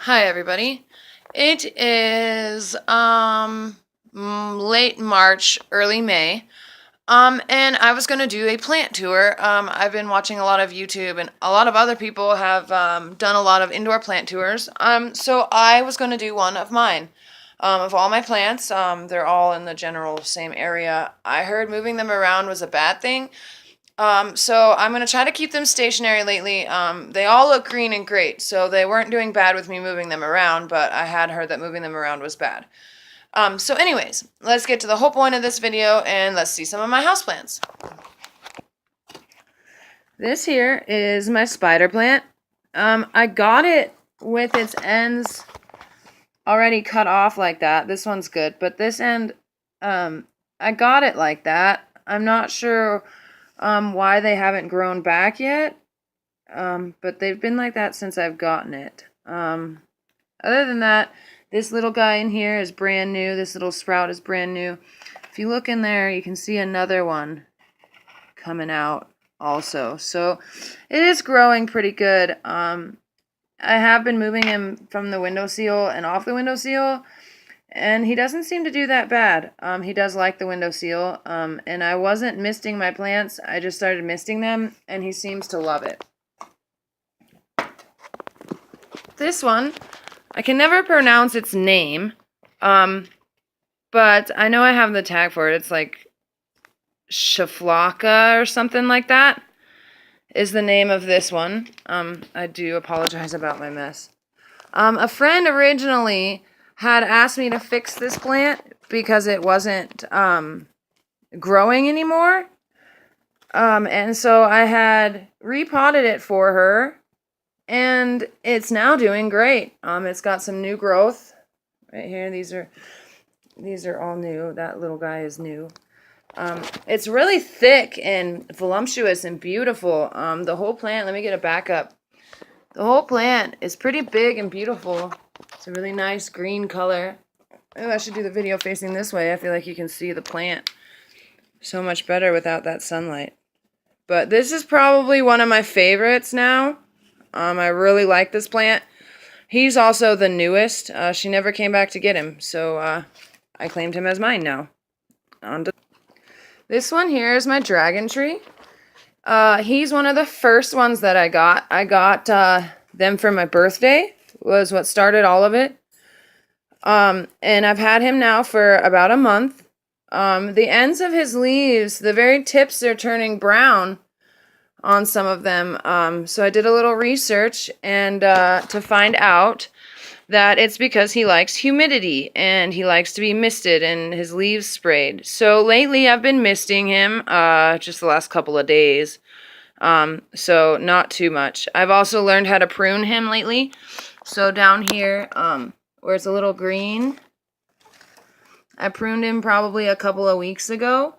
Hi everybody. It is late March, early May. And I was going to do a plant tour. I've been watching a lot of YouTube and a lot of other people have done a lot of indoor plant tours. So I was going to do one of mine. Of all my plants, they're all in the general same area. I heard moving them around was a bad thing. So I'm going to try to keep them stationary lately. They all look green and great, so they weren't doing bad with me moving them around, but I had heard that moving them around was bad. So anyways, let's get to the whole point of this video and let's see some of my houseplants. This here is my spider plant. I got it with its ends already cut off like that. This one's good, but this end, I got it like that. I'm not sure why they haven't grown back yet, but they've been like that since I've gotten it. Other than that, this little guy in here is brand new. This little sprout is brand new. If you look in there, you can see another one coming out also. So it is growing pretty good. I have been moving him from the windowsill and off the windowsill, and he doesn't seem to do that bad. He does like the windowsill, and I wasn't misting my plants. I just started misting them, and he seems to love it. This one, I can never pronounce its name, but I know I have the tag for it. It's like Shaflaka or something like that is the name of this one. I do apologize about my mess. A friend originally had asked me to fix this plant because it wasn't growing anymore. And so I had repotted it for her, and it's now doing great. It's got some new growth right here. These are all new. That little guy is new. It's really thick and voluptuous and beautiful. The whole plant, let me get a backup. The whole plant is pretty big and beautiful. It's a really nice green color. Oh, I should do the video facing this way. I feel like you can see the plant so much better without that sunlight. But this is probably one of my favorites now. I really like this plant. He's also the newest. She never came back to get him, so I claimed him as mine now. This one here is my dragon tree. He's one of the first ones that I got. I got them for my birthday, was what started all of it. And I've had him now for about a month. The ends of his leaves, the very tips are turning brown on some of them. So I did a little research and to find out that it's because he likes humidity and he likes to be misted and his leaves sprayed. So lately I've been misting him just the last couple of days. So not too much. I've also learned how to prune him lately. So down here, where it's a little green, I pruned him probably a couple of weeks ago.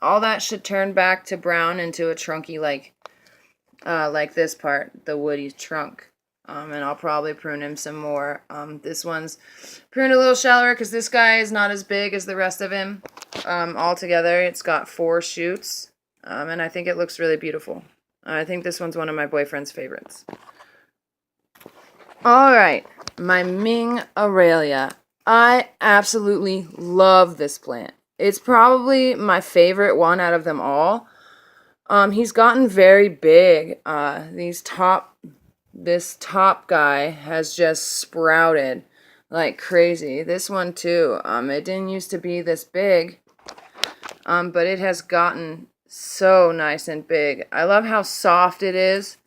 All that should turn back to brown into a trunky like this part, the woody trunk. And I'll probably prune him some more. This one's pruned a little shallower because this guy is not as big as the rest of him. Altogether, it's got 4 shoots, and I think it looks really beautiful. I think this one's one of my boyfriend's favorites. Alright, my Ming aralia. I absolutely love this plant. It's probably my favorite one out of them all. He's gotten very big. This top guy has just sprouted like crazy. This one too. It didn't used to be this big, but it has gotten so nice and big. I love how soft it is.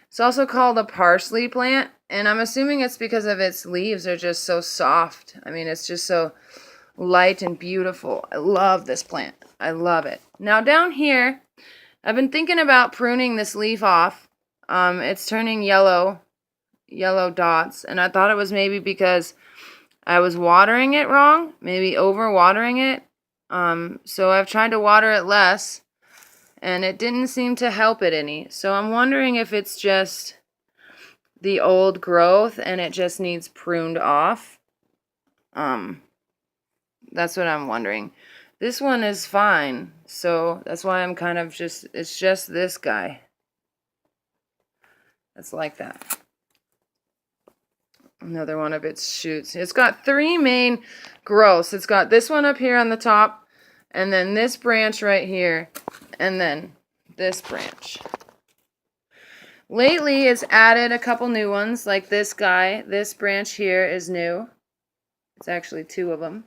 It's also called a parsley plant, and I'm assuming it's because of its leaves are just so soft. I mean, it's just so light and beautiful. I love this plant. I love it. Now down here, I've been thinking about pruning this leaf off. It's turning yellow dots, and I thought it was maybe because I was watering it wrong, maybe over watering it. So I've tried to water it less, and it didn't seem to help it any. So I'm wondering if it's just the old growth and it just needs pruned off. That's what I'm wondering. This one is fine, so that's why I'm kind of it's just this guy. It's like that. another one of its shoots. It's got 3 main growths. It's got this one up here on the top, and then this branch right here, and then this branch. Lately, it's added a couple new ones, like this guy. This branch here is new. It's actually 2 of them.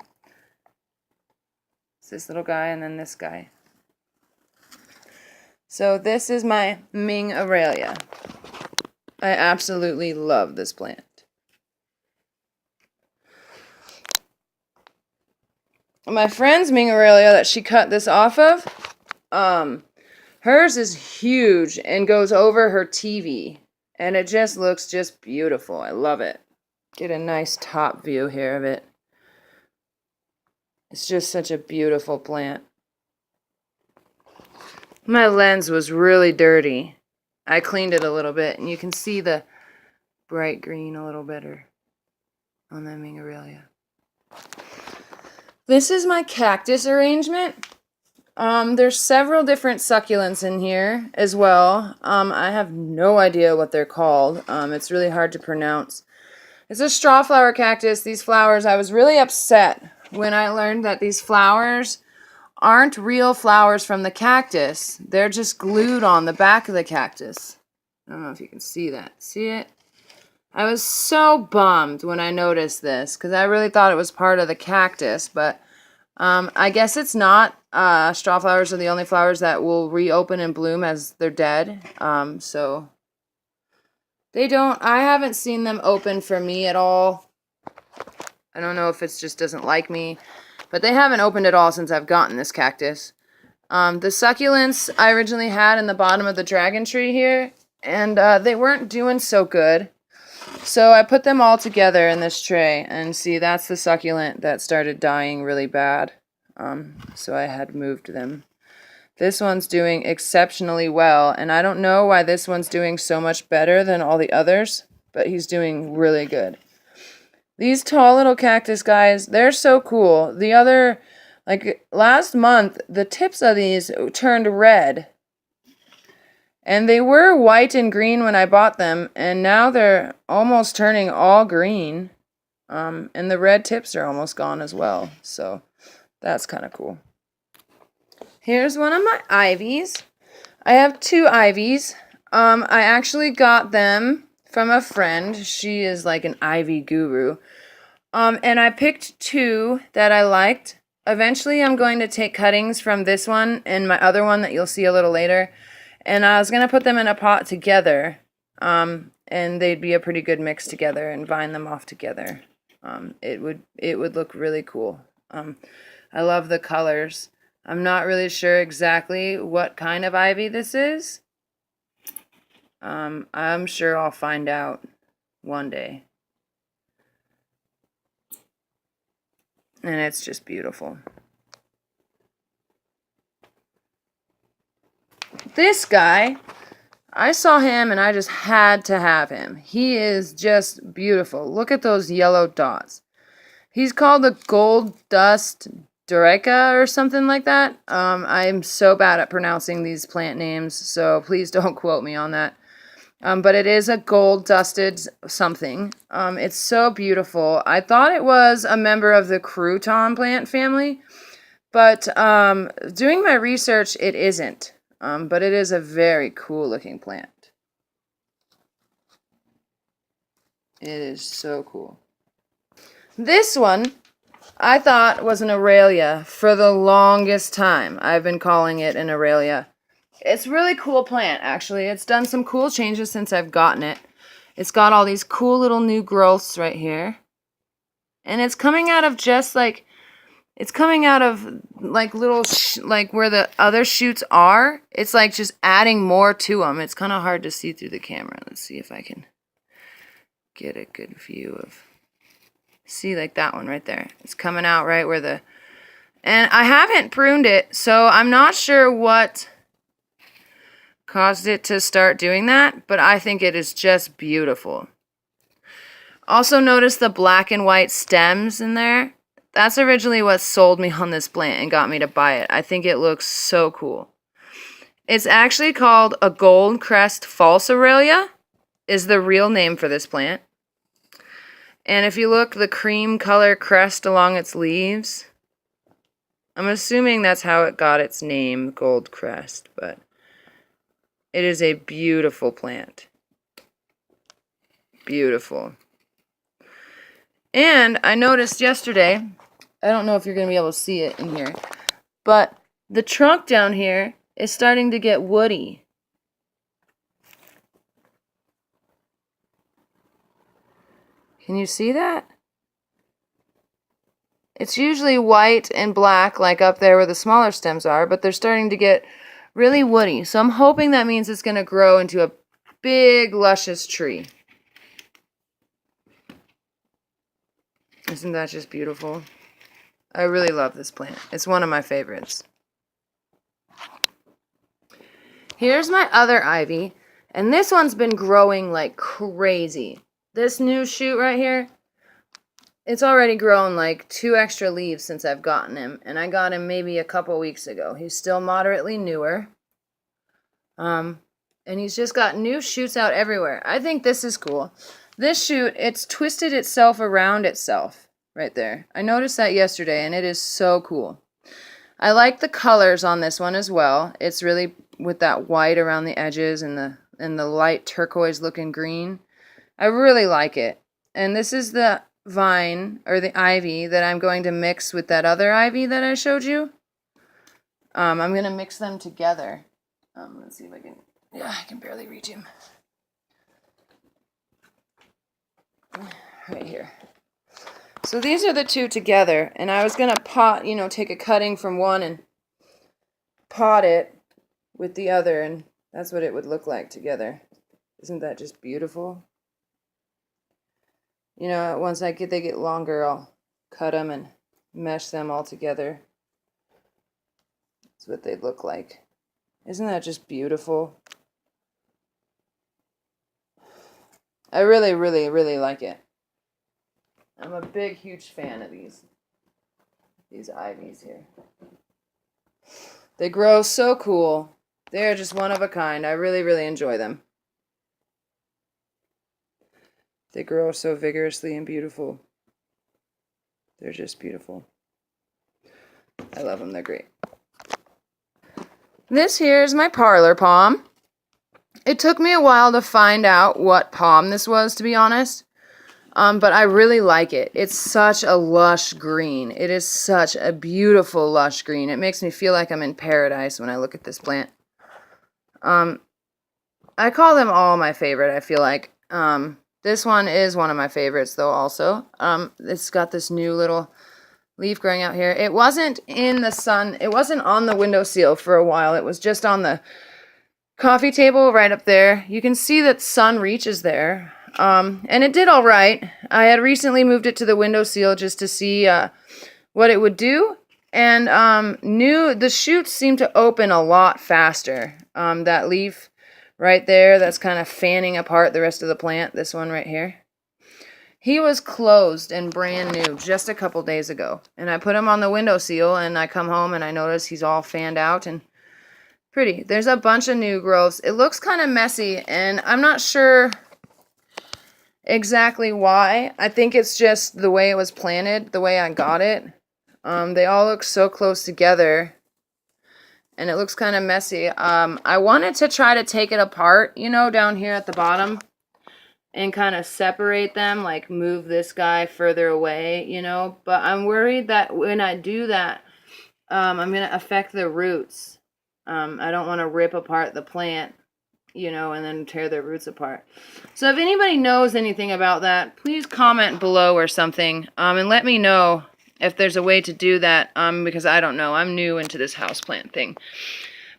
It's this little guy and then this guy. So this is my Ming aralia. I absolutely love this plant. My friend's Ming aralia that she cut this off of, hers is huge and goes over her TV. And it just looks just beautiful. I love it. Get a nice top view here of it. It's just such a beautiful plant. My lens was really dirty. I cleaned it a little bit, and you can see the bright green a little better on the Ming aralia. This is my cactus arrangement. There's several different succulents in here as well. I have no idea what they're called. It's really hard to pronounce. It's a straw flower cactus. These flowers, I was really upset when I learned that these flowers aren't real flowers from the cactus. They're just glued on the back of the cactus. I don't know if you can see that. See it? I was so bummed when I noticed this because I really thought it was part of the cactus, but I guess it's not. Straw flowers are the only flowers that will reopen and bloom as they're dead. So they don't, I haven't seen them open for me at all. I don't know if it just doesn't like me, but they haven't opened at all since I've gotten this cactus. The succulents I originally had in the bottom of the dragon tree here, and they weren't doing so good. So I put them all together in this tray, and see, that's the succulent that started dying really bad. So I had moved them. This one's doing exceptionally well, and I don't know why this one's doing so much better than all the others, but he's doing really good. These tall little cactus guys, they're so cool. The other, like last month, the tips of these turned red. And they were white and green when I bought them, and now they're almost turning all green. And the red tips are almost gone as well, so that's kind of cool. Here's one of my ivies. I have 2 ivies. I actually got them from a friend. She is like an ivy guru. And I picked 2 that I liked. Eventually, I'm going to take cuttings from this one and my other one that you'll see a little later. And I was going to put them in a pot together. And they'd be a pretty good mix together and vine them off together. It would look really cool. I love the colors. I'm not really sure exactly what kind of ivy this is. I'm sure I'll find out one day. And it's just beautiful. This guy, I saw him and I just had to have him. He is just beautiful. Look at those yellow dots. He's called the gold dust Dureca or something like that. I'm so bad at pronouncing these plant names, so please don't quote me on that. But it is a gold dusted something. It's so beautiful. I thought it was a member of the crouton plant family, but doing my research, it isn't. But it is a very cool looking plant. It is so cool. This one, I thought was an aralia for the longest time. I've been calling it an aralia. It's a really cool plant, actually. It's done some cool changes since I've gotten it. It's got all these cool little new growths right here. And it's coming out of just like, it's coming out of like little, like where the other shoots are. It's like just adding more to them. It's kind of hard to see through the camera. Let's see if I can get a good view of, see like that one right there. It's coming out right where the, and I haven't pruned it, so I'm not sure what caused it to start doing that, but I think it is just beautiful. Also notice the black and white stems in there. That's originally what sold me on this plant and got me to buy it. I think it looks so cool. It's actually called a gold crest false aralia, is the real name for this plant. And if you look, the cream color crest along its leaves, I'm assuming that's how it got its name, gold crest, but it is a beautiful plant. Beautiful. And I noticed yesterday, I don't know if you're going to be able to see it in here, but the trunk down here is starting to get woody. Can you see that? It's usually white and black, like up there where the smaller stems are, but they're starting to get really woody. So I'm hoping that means it's going to grow into a big, luscious tree. Isn't that just beautiful? I really love this plant. It's one of my favorites. Here's my other ivy, and this one's been growing like crazy. This new shoot right here, it's already grown like 2 extra leaves since I've gotten him, and I got him maybe a couple weeks ago. He's still moderately newer, and he's just got new shoots out everywhere. I think this is cool. This shoot, it's twisted itself around itself right there. I noticed that yesterday, and it is so cool. I like the colors on this one as well. It's really with that white around the edges and the light turquoise looking green. I really like it. And this is the vine, or the ivy, that I'm going to mix with that other ivy that I showed you. I'm going to mix them together. Let's see if I can... Yeah, I can barely reach him. Right here. So these are the two together, and I was going to pot, take a cutting from one and pot it with the other, and that's what it would look like together. Isn't that just beautiful? Once they get longer, I'll cut them and mesh them all together. That's what they'd look like. Isn't that just beautiful? I really, really, really like it. I'm a big, huge fan of these ivies here. They grow so cool. They're just one of a kind. I really, really enjoy them. They grow so vigorously and beautiful. They're just beautiful. I love them. They're great. This here is my Parlor Pom. It took me a while to find out what palm this was, to be honest. But I really like it. It's such a lush green. It is such a beautiful lush green. It makes me feel like I'm in paradise when I look at this plant. I call them all my favorite, I feel like. This one is one of my favorites, though, also. It's got this new little leaf growing out here. It wasn't in the sun. It wasn't on the windowsill for a while. It was just on the coffee table right up there. You can see that sun reaches there. And it did all right. I had recently moved it to the windowsill just to see what it would do. And the shoots seem to open a lot faster. That leaf right there, that's kind of fanning apart the rest of the plant. This one right here. He was closed and brand new just a couple days ago. And I put him on the windowsill, and I come home and I notice he's all fanned out and pretty. There's a bunch of new growths. It looks kind of messy, and I'm not sure exactly why. I think it's just the way it was planted, the way I got it. They all look so close together, and it looks kind of messy. I wanted to try to take it apart, down here at the bottom, and kind of separate them, like move this guy further away, but I'm worried that when I do that, I'm going to affect the roots. I don't want to rip apart the plant, and then tear their roots apart. So if anybody knows anything about that, please comment below or something, and let me know if there's a way to do that, because I don't know. I'm new into this houseplant thing.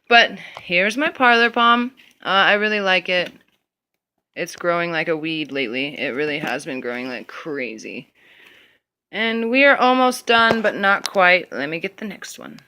But here's my Parlor Pom. I really like it. It's growing like a weed lately. It really has been growing like crazy. And we are almost done, but not quite. Let me get the next one.